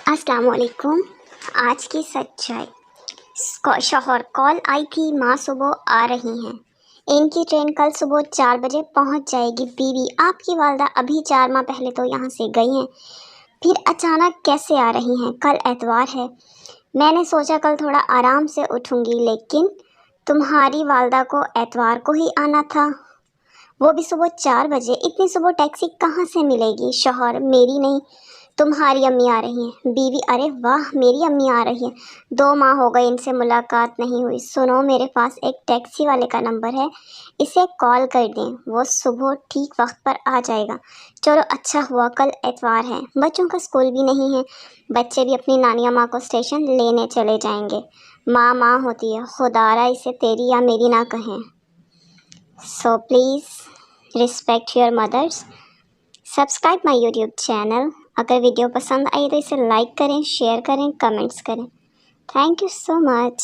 السلام علیکم۔ آج کی سچائی، شوہر کال آئی تھی، ماں صبح آ رہی ہیں، ان کی ٹرین کل صبح 4 بجے پہنچ جائے گی۔ بیوی: آپ کی والدہ ابھی 4 ماہ پہلے تو یہاں سے گئی ہیں، پھر اچانک کیسے آ رہی ہیں؟ کل اتوار ہے، میں نے سوچا کل تھوڑا آرام سے اٹھوں گی، لیکن تمہاری والدہ کو اتوار کو ہی آنا تھا، وہ بھی صبح 4 بجے۔ اتنی صبح ٹیکسی کہاں سے ملے گی؟ شوہر: میری نہیں، تمہاری امی آ رہی ہیں۔ بیوی: ارے واہ، میری امی آ رہی ہیں، 2 ماہ ہو گئے ان سے ملاقات نہیں ہوئی۔ سنو، میرے پاس ایک ٹیکسی والے کا نمبر ہے، اسے کال کر دیں، وہ صبح ٹھیک وقت پر آ جائے گا۔ چلو اچھا ہوا کل اتوار ہے، بچوں کا اسکول بھی نہیں ہے، بچے بھی اپنی نانی ماں کو اسٹیشن لینے چلے جائیں گے۔ ماں ہوتی ہے، خدارا اسے تیری یا میری نہ کہیں۔ So please respect your mothers. Subscribe my YouTube channel. اگر ویڈیو پسند آئی تو اسے لائک کریں، شیئر کریں، کمنٹس کریں۔ Thank you so much.